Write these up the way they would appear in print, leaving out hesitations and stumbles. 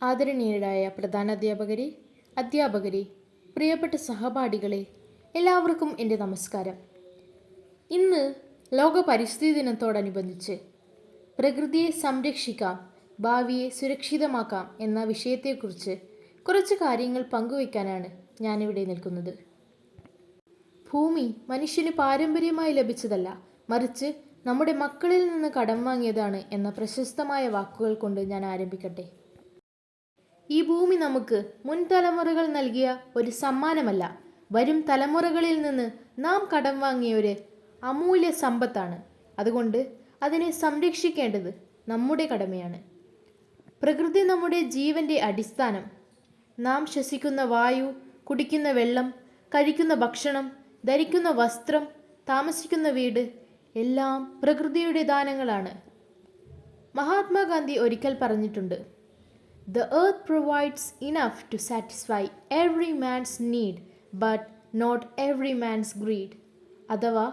ആദരണീയരായ അധ്യാപകരെ, പ്രിയപ്പെട്ട സഹപാഠികളെ, എല്ലാവർക്കും എൻ്റെ നമസ്കാരം. ഇന്ന് ലോക പരിസ്ഥിതി ദിനത്തോടനുബന്ധിച്ച് പ്രകൃതിയെ സംരക്ഷിക്കാം, ഭാവിയെ സുരക്ഷിതമാക്കാം എന്ന വിഷയത്തെക്കുറിച്ച് കുറച്ച് കാര്യങ്ങൾ പങ്കുവയ്ക്കാനാണ് ഞാനിവിടെ നിൽക്കുന്നത്. ഭൂമി മനുഷ്യന് പാരമ്പര്യമായി ലഭിച്ചതല്ല, മറിച്ച് നമ്മുടെ മക്കളിൽ നിന്ന് കടം വാങ്ങിയതാണ് എന്ന പ്രശസ്തമായ വാക്കുകൾ കൊണ്ട് ഞാൻ ആരംഭിക്കട്ടെ. ഈ ഭൂമി നമുക്ക് മുൻ തലമുറകൾ നൽകിയ ഒരു സമ്മാനമല്ല, വരും തലമുറകളിൽ നിന്ന് നാം കടം വാങ്ങിയ ഒരു അമൂല്യ സമ്പത്താണ്. അതുകൊണ്ട് അതിനെ സംരക്ഷിക്കേണ്ടത് നമ്മുടെ കടമയാണ്. പ്രകൃതി നമ്മുടെ ജീവൻ്റെ അടിസ്ഥാനം. നാം ശ്വസിക്കുന്ന വായു, കുടിക്കുന്ന വെള്ളം, കഴിക്കുന്ന ഭക്ഷണം, ധരിക്കുന്ന വസ്ത്രം, താമസിക്കുന്ന വീട് എല്ലാം പ്രകൃതിയുടെ ദാനങ്ങളാണ്. മഹാത്മാഗാന്ധി ഒരിക്കൽ പറഞ്ഞിട്ടുണ്ട്, "The earth provides enough to satisfy every man's need, but not every man's greed." അഥവാ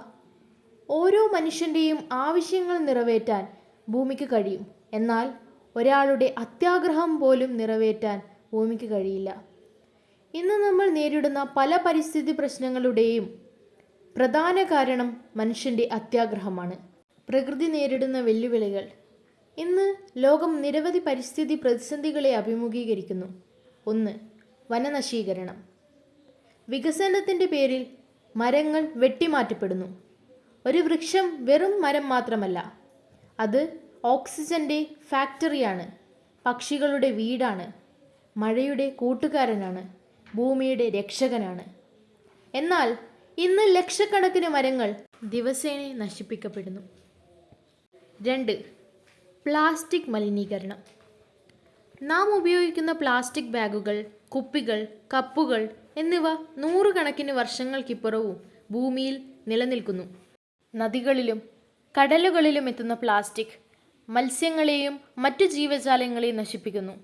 ഓരോ മനുഷ്യൻ്റെയും ആവശ്യങ്ങൾ നിറവേറ്റാൻ ഭൂമിക്ക് കഴിയും, എന്നാൽ ഒരാളുടെ അത്യാഗ്രഹം പോലും നിറവേറ്റാൻ ഭൂമിക്ക് കഴിയില്ല. ഇന്ന് നമ്മൾ നേരിടുന്ന പല പരിസ്ഥിതി പ്രശ്നങ്ങളുടെയും പ്രധാന കാരണം മനുഷ്യൻ്റെ അത്യാഗ്രഹമാണ്. പ്രകൃതി നേരിടുന്ന വെല്ലുവിളികൾ. ഇന്ന് ലോകം നിരവധി പരിസ്ഥിതി പ്രതിസന്ധികളെ അഭിമുഖീകരിക്കുന്നു. 1. വനനശീകരണം. വികസനത്തിൻ്റെ പേരിൽ മരങ്ങൾ വെട്ടിമാറ്റപ്പെടുന്നു. ഒരു വൃക്ഷം വെറും മരം മാത്രമല്ല, അത് ഓക്സിജൻ്റെ ഫാക്ടറിയാണ്, പക്ഷികളുടെ വീടാണ്, മഴയുടെ കൂട്ടുകാരനാണ്, ഭൂമിയുടെ രക്ഷകനാണ്. എന്നാൽ ഇന്ന് ലക്ഷക്കണക്കിന് മരങ്ങൾ ദിവസേന നശിപ്പിക്കപ്പെടുന്നു. 2. പ്ലാസ്റ്റിക് മലിനീകരണം. നാം ഉപയോഗിക്കുന്ന പ്ലാസ്റ്റിക് ബാഗുകൾ, കുപ്പികൾ, കപ്പുകൾ എന്നിവ നൂറുകണക്കിന് വർഷങ്ങൾക്കിപ്പുറവും ഭൂമിയിൽ നിലനിൽക്കുന്നു. നദികളിലും കടലുകളിലും എത്തുന്ന പ്ലാസ്റ്റിക് മത്സ്യങ്ങളെയും മറ്റു ജീവജാലങ്ങളെയും നശിപ്പിക്കുന്നു.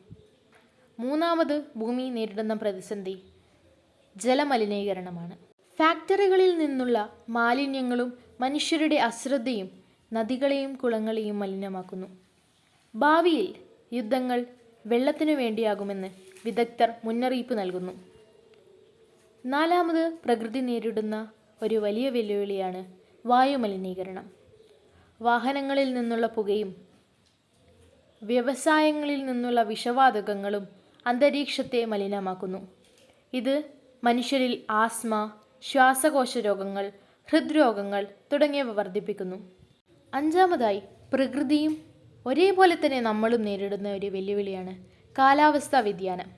3. ഭൂമി നേരിടുന്ന പ്രതിസന്ധി ജലമലിനീകരണമാണ്. ഫാക്ടറികളിൽ നിന്നുള്ള മാലിന്യങ്ങളും മനുഷ്യരുടെ അശ്രദ്ധയും നദികളെയും കുളങ്ങളെയും മലിനമാക്കുന്നു. ഭാവിയിൽ യുദ്ധങ്ങൾ വെള്ളത്തിനു വേണ്ടിയാകുമെന്ന് വിദഗ്ധർ മുന്നറിയിപ്പ് നൽകുന്നു. 4. പ്രകൃതി നേരിടുന്ന ഒരു വലിയ വെല്ലുവിളിയാണ് വായുമലിനീകരണം. വാഹനങ്ങളിൽ നിന്നുള്ള പുകയും വ്യവസായങ്ങളിൽ നിന്നുള്ള വിഷവാതകങ്ങളും അന്തരീക്ഷത്തെ മലിനമാക്കുന്നു. ഇത് മനുഷ്യരിൽ ആസ്മ, ശ്വാസകോശ രോഗങ്ങൾ, ഹൃദ്രോഗങ്ങൾ തുടങ്ങിയവ വർദ്ധിപ്പിക്കുന്നു. 5. പ്രകൃതിയും ഒരേപോലെ തന്നെ നമ്മളും നേരിടുന്ന ഒരു വെല്ലുവിളിയാണ് കാലാവസ്ഥാ വ്യതിയാനം.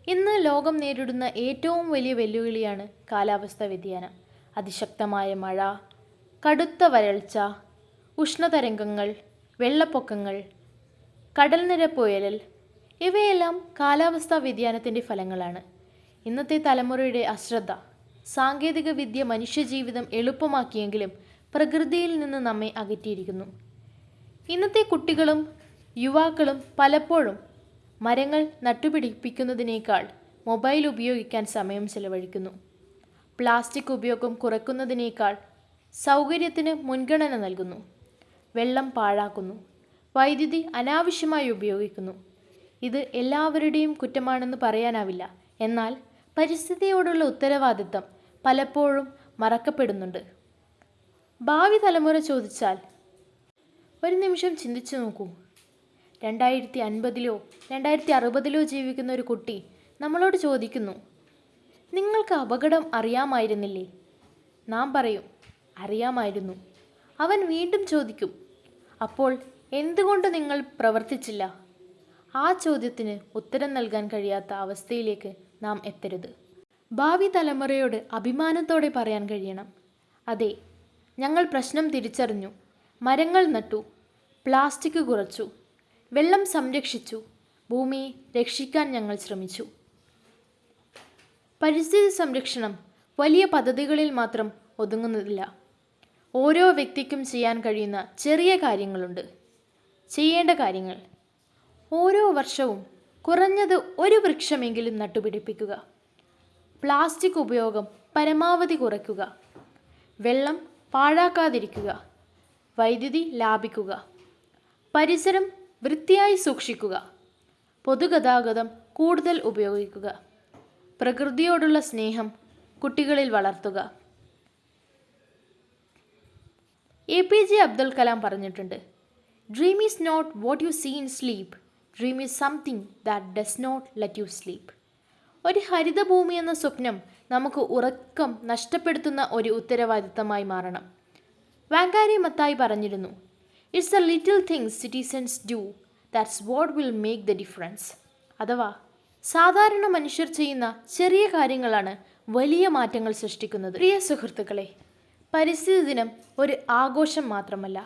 ഇന്ന് ലോകം നേരിടുന്ന ഏറ്റവും വലിയ വെല്ലുവിളിയാണ് കാലാവസ്ഥാ വ്യതിയാനം. അതിശക്തമായ മഴ, കടുത്ത വരൾച്ച, ഉഷ്ണതരംഗങ്ങൾ, വെള്ളപ്പൊക്കങ്ങൾ, കടൽനിരപ്പ് ഉയരൽ ഇവയെല്ലാം കാലാവസ്ഥാ വ്യതിയാനത്തിൻ്റെ ഫലങ്ങളാണ്. ഇന്നത്തെ തലമുറയുടെ അശ്രദ്ധ. സാങ്കേതിക വിദ്യ മനുഷ്യജീവിതം എളുപ്പമാക്കിയെങ്കിലും പ്രകൃതിയിൽ നിന്ന് നമ്മെ അകറ്റിയിരിക്കുന്നു. ഇന്നത്തെ കുട്ടികളും യുവാക്കളും പലപ്പോഴും മരങ്ങൾ നട്ടുപിടിപ്പിക്കുന്നതിനേക്കാൾ മൊബൈൽ ഉപയോഗിക്കാൻ സമയം ചെലവഴിക്കുന്നു. പ്ലാസ്റ്റിക് ഉപയോഗം കുറയ്ക്കുന്നതിനേക്കാൾ സൗകര്യത്തിന് മുൻഗണന നൽകുന്നു. വെള്ളം പാഴാക്കുന്നു. വൈദ്യുതി അനാവശ്യമായി ഉപയോഗിക്കുന്നു. ഇത് എല്ലാവരുടെയും കുറ്റമാണെന്ന് പറയാനാവില്ല, എന്നാൽ പരിസ്ഥിതിയോടുള്ള ഉത്തരവാദിത്തം പലപ്പോഴും മറക്കപ്പെടുന്നുണ്ട്. ഭാവി തലമുറ ചോദിച്ചാൽ ഒരു നിമിഷം ചിന്തിച്ചു നോക്കൂ. 2050-ലോ 2060-ലോ ജീവിക്കുന്ന ഒരു കുട്ടി നമ്മളോട് ചോദിക്കുന്നു, "നിങ്ങൾക്ക് അപകടം അറിയാമായിരുന്നില്ലേ?" നാം പറയും, "അറിയാമായിരുന്നു." അവൻ വീണ്ടും ചോദിക്കും, "അപ്പോൾ എന്തുകൊണ്ട് നിങ്ങൾ പ്രവർത്തിച്ചില്ല?" ആ ചോദ്യത്തിന് ഉത്തരം നൽകാൻ കഴിയാത്ത അവസ്ഥയിലേക്ക് നാം എത്തരുത്. ഭാവി തലമുറയോട് അഭിമാനത്തോടെ പറയാൻ കഴിയണം, "അതെ, ഞങ്ങൾ പ്രശ്നം തിരിച്ചറിഞ്ഞു, മരങ്ങൾ നട്ടു, പ്ലാസ്റ്റിക് കുറച്ചു, വെള്ളം സംരക്ഷിച്ചു, ഭൂമിയെ രക്ഷിക്കാൻ ഞങ്ങൾ ശ്രമിച്ചു." പരിസ്ഥിതി സംരക്ഷണം വലിയ പദ്ധതികളിൽ മാത്രം ഒതുങ്ങുന്നില്ല. ഓരോ വ്യക്തിക്കും ചെയ്യാൻ കഴിയുന്ന ചെറിയ കാര്യങ്ങളുണ്ട്. ചെയ്യേണ്ട കാര്യങ്ങൾ: ഓരോ വർഷവും കുറഞ്ഞത് ഒരു വൃക്ഷമെങ്കിലും നട്ടുപിടിപ്പിക്കുക. പ്ലാസ്റ്റിക് ഉപയോഗം പരമാവധി കുറയ്ക്കുക. വെള്ളം പാഴാക്കാതിരിക്കുക. വൈദ്യുതി ലാഭിക്കുക. പരിസരം വൃത്തിയായി സൂക്ഷിക്കുക. പൊതുഗതാഗതം കൂടുതൽ ഉപയോഗിക്കുക. പ്രകൃതിയോടുള്ള സ്നേഹം കുട്ടികളിൽ വളർത്തുക. APJ അബ്ദുൽ കലാം പറഞ്ഞിട്ടുണ്ട്, dream is not what you see in sleep, dream is something that does not let you sleep. ഒരു ഹരിതഭൂമി എന്ന സ്വപ്നം നമുക്ക് ഉറക്കം നഷ്ടപ്പെടുത്തുന്ന ഒരു ഉത്തരവാദിത്തമായി മാറണം. വാങ്കാരി മത്തായി പറഞ്ഞിരുന്നു, it's A little things citizens do that's what will make the difference. അഥവാ സാധാരണ മനുഷ്യർ ചെയ്യുന്ന ചെറിയ കാര്യങ്ങളാണ് വലിയ മാറ്റങ്ങൾ സൃഷ്ടിക്കുന്നത്. പ്രിയ സുഹൃത്തുക്കളെ, പരിസ്ഥിതി ദിനം ഒരു ആഘോഷം മാത്രമല്ല,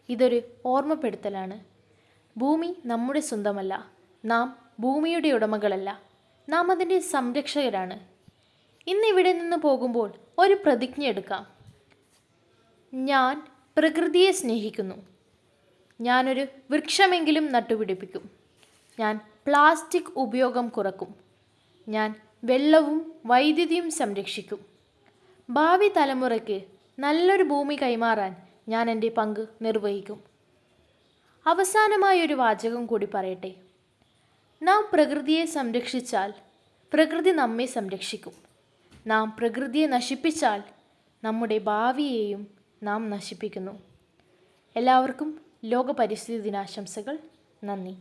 ഇതൊരു ഓർമ്മപ്പെടുത്തലാണ്. ഭൂമി നമ്മുടെ സ്വന്തമല്ല, നാം ഭൂമിയുടെ ഉടമകളല്ല, നാം അതിൻ്റെ സംരക്ഷകരാണ്. ഇന്നിവിടെ നിന്ന് പോകുമ്പോൾ ഒരു പ്രതിജ്ഞ എടുക്കാം. ഞാൻ പ്രകൃതിയെ സ്നേഹിക്കുന്നു. ഞാനൊരു വൃക്ഷമെങ്കിലും നട്ടുപിടിപ്പിക്കും. ഞാൻ പ്ലാസ്റ്റിക് ഉപയോഗം കുറക്കും. ഞാൻ വെള്ളവും വൈദ്യുതിയും സംരക്ഷിക്കും. ഭാവി തലമുറയ്ക്ക് നല്ലൊരു ഭൂമി കൈമാറാൻ ഞാൻ എൻ്റെ പങ്ക് നിർവഹിക്കും. അവസാനമായൊരു വാചകം കൂടി പറയട്ടെ. നാം പ്രകൃതിയെ സംരക്ഷിച്ചാൽ പ്രകൃതി നമ്മെ സംരക്ഷിക്കും. നാം പ്രകൃതിയെ നശിപ്പിച്ചാൽ നമ്മുടെ ഭാവിയെയും നാം നശിപ്പിക്കുന്നു. എല്ലാവർക്കും ലോക പരിസ്ഥിതി ദിനാശംസകൾ. നന്ദി.